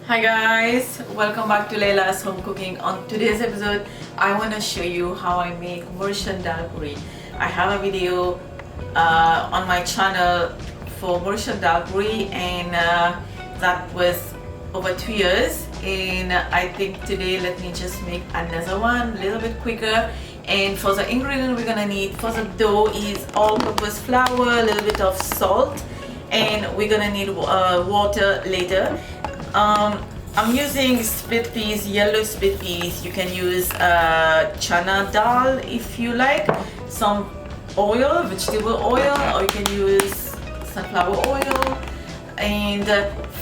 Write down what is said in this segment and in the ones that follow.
Hi guys, welcome back to Laila's Home Cooking. On today's episode, I want to show you how I make Mauritian Dhal Puri. I have a video on my channel for Mauritian Dhal Puri, and that was over 2 years. And I think today let me just make another one a little bit quicker. And for the ingredient we're gonna need for the dough is all-purpose flour, a little bit of salt, and we're gonna need water later. I'm using split peas, yellow split peas. You can use chana dal if you like, some oil, vegetable oil, or you can use sunflower oil. And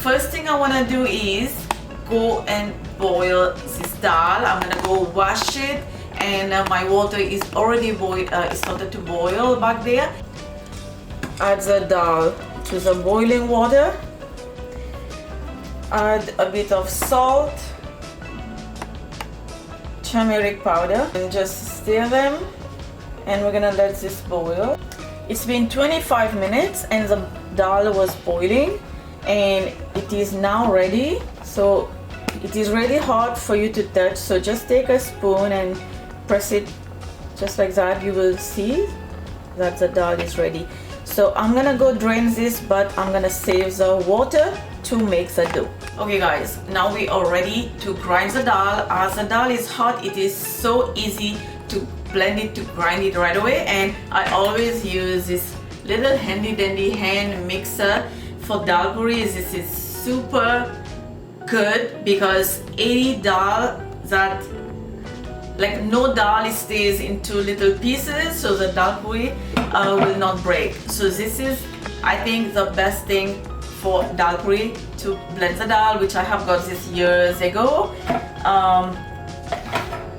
first thing I want to do is go and boil this dal. I'm gonna go wash it, and my water is already started to boil back there. Add the dal to the boiling water. Add a bit of salt, turmeric powder, and just stir them, and we're gonna let this boil. It's been 25 minutes and the dal was boiling, and it is now ready. So it is really hot for you to touch, so just take a spoon and press it just like that. You will see that the dal is ready. So I'm gonna go drain this, but I'm gonna save the water to make the dough. Okay guys, now we are ready to grind the dal. As the dal is hot, it is so easy to blend it, to grind it right away. And I always use this little handy dandy hand mixer for dal puri. This is super good because any dal that, like, no dal stays into little pieces, so the dal puri will not break. So this is, I think, the best thing for dal puri, to blend the dal, which I have got this years ago.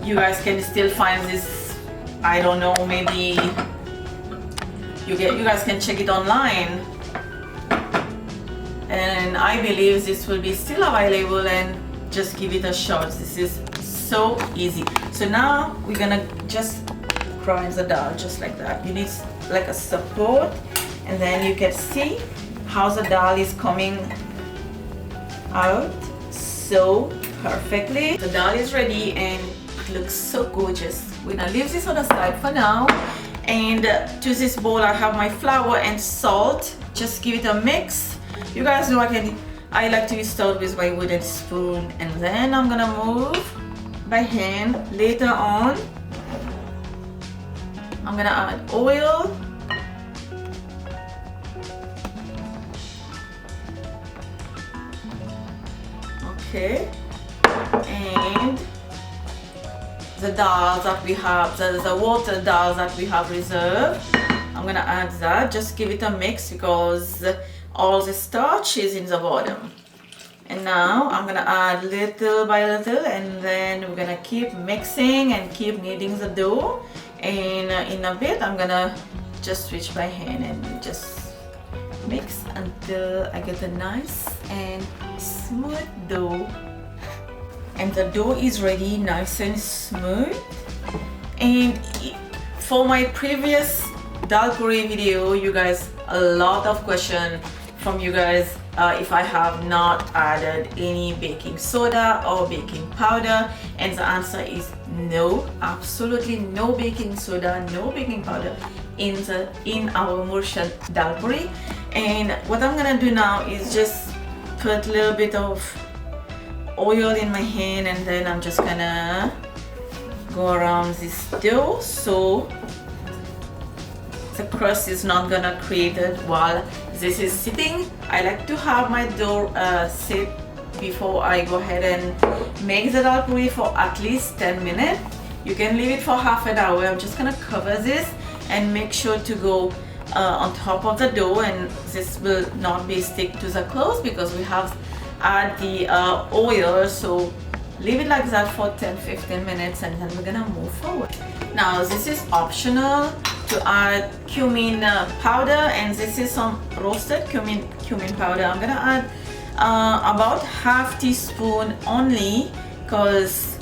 You guys can still find this, I don't know, maybe you guys can check it online, and I believe this will be still available, and just give it a shot. This is so easy. So now we're gonna just grind the dal just like that. You need like a support, and then you can see how the dal is coming out so perfectly. The dal is ready and it looks so gorgeous. We're gonna leave this on the side for now, and to this bowl I have my flour and salt. Just give it a mix. You guys know I like to start with my wooden spoon, and then I'm gonna move by hand later on. I'm gonna add oil, okay, and the dal that we have, the water dal that we have reserved, I'm gonna add that. Just give it a mix because all the starch is in the bottom. And now I'm gonna add little by little, and then we're gonna keep mixing and keep kneading the dough. And in a bit I'm gonna just switch by hand and just mix until I get a nice and smooth dough. And the dough is ready, nice and smooth. And for my previous dal puri video, you guys, a lot of questions from you guys if I have not added any baking soda or baking powder, and the answer is no, absolutely no baking soda, no baking powder in our Mauritian dal puri. And what I'm gonna do now is just put a little bit of oil in my hand, and then I'm just gonna go around this dough so the crust is not gonna create it while this is sitting. I like to have my dough sit before I go ahead and make the dal puri for at least 10 minutes. You can leave it for half an hour. I'm just gonna cover this and make sure to go on top of the dough, and this will not be stick to the clothes because we have add the oil. So leave it like that for 10-15 minutes, and then we're gonna move forward. Now this is optional to add cumin powder, and this is some roasted cumin powder. I'm gonna add about half teaspoon only, because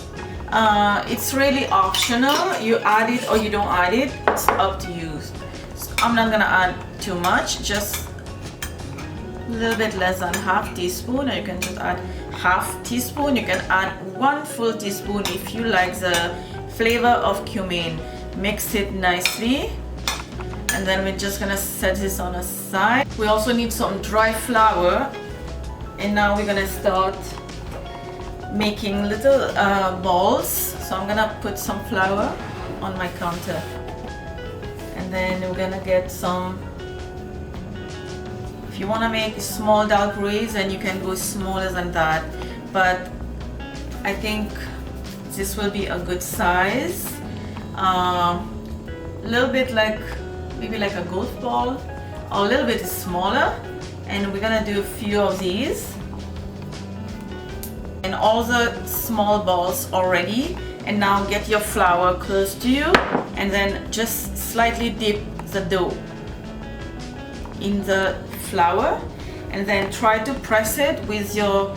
it's really optional. You add it or you don't add it, it's up to you. So I'm not gonna add too much, just a little bit less than half teaspoon, or you can just add half teaspoon. You can add 1 full teaspoon if you like the flavor of cumin. Mix it nicely, and then we're just gonna set this on a side. We also need some dry flour, and now we're gonna start making little balls. So I'm gonna put some flour on my counter, and then we're gonna get some. If you want to make small dal puris, then you can go smaller than that, but I think this will be a good size. A little bit like, maybe like a golf ball, or a little bit smaller, and we're gonna do a few of these. And all the small balls are ready, and now get your flour close to you, and then just slightly dip the dough in the flour, and then try to press it with your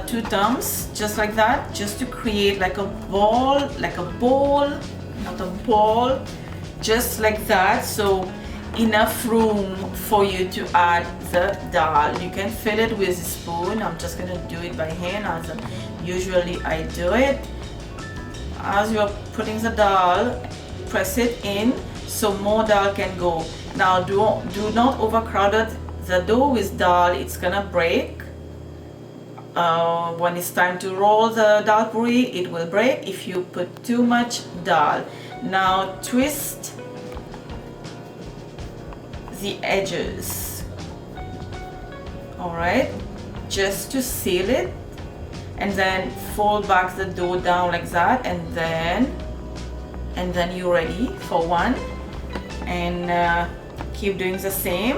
2 thumbs, just like that, just to create like a ball, like a ball, not a ball, just like that. So enough room for you to add the dal. You can fill it with a spoon. I'm just gonna do it by hand as usually I do it. As you're putting the dal, press it in so more dal can go. Now do not overcrowd the dough with dal, it's gonna break. When it's time to roll the dal puri, it will break if you put too much dal. Now twist the edges, alright, just to seal it, and then fold back the dough down like that, and then you're ready for one, and keep doing the same.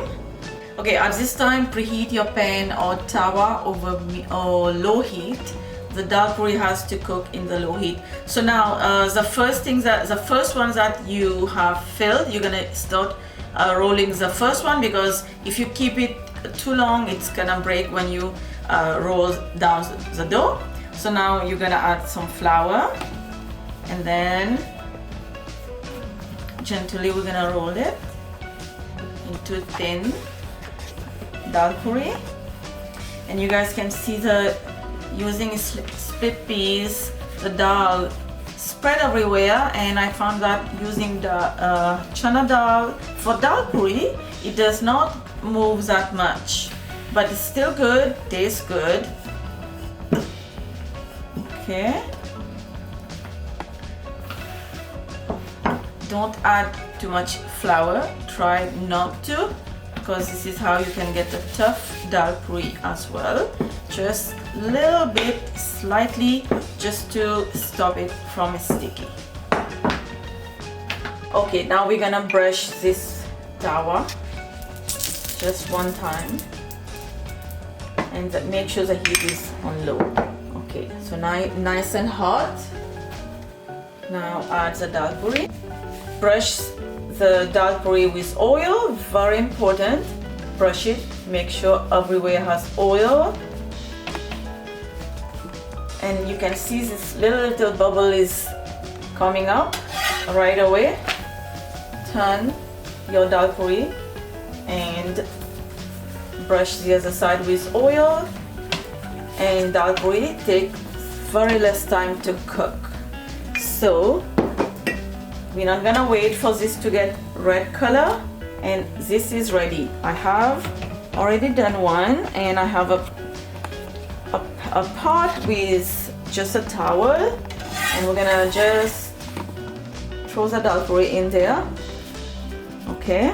Okay, at this time preheat your pan or tawa over low heat. The dal puri has to cook in the low heat. So now the first one that you have filled, you're gonna start rolling the first one, because if you keep it too long, it's gonna break when you roll down the dough. So now you're gonna add some flour, and then gently we're gonna roll it into thin dal puri. And you guys can see using split peas, the dal spread everywhere, and I found that using the chana dal for dal puri, it does not move that much, but it's still good, tastes good. Okay, don't add too much flour, try not to, because this is how you can get a tough dal puri as well. Just a little bit, slightly, just to stop it from sticky. Okay, now we're gonna brush this tawa just one time, and make sure the heat is on low. Okay, so now nice and hot. Now add the dal puri. Brush the dal puri with oil, very important. Brush it, make sure everywhere has oil. And you can see this little bubble is coming up right away. Turn your dal puri and brush the other side with oil. And dal puri takes very less time to cook. So we're not gonna wait for this to get red color, and this is ready. I have already done one, and I have a pot with just a towel, and we're gonna just throw the dal puri in there. Okay,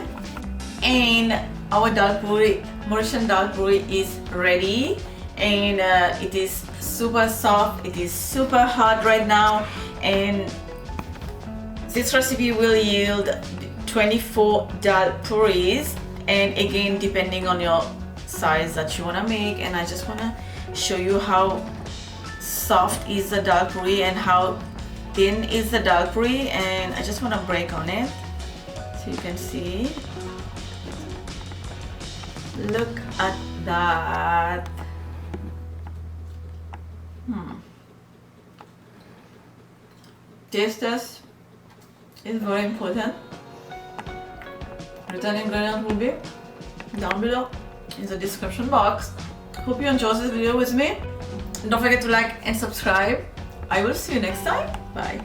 and our dal puri, Mauritian dal puri, is ready, and it is super soft. It is super hot right now, and this recipe will yield 24 dal puris, and again depending on your size that you want to make. And I just want to show you how soft is the dal puri and how thin is the dal puri, and I just want to break on it so you can see. Look at that. Taste test is very important. Written ingredients will be down below in the description box. Hope you enjoyed this video with me. Don't forget to like and subscribe. I will see you next time. Bye.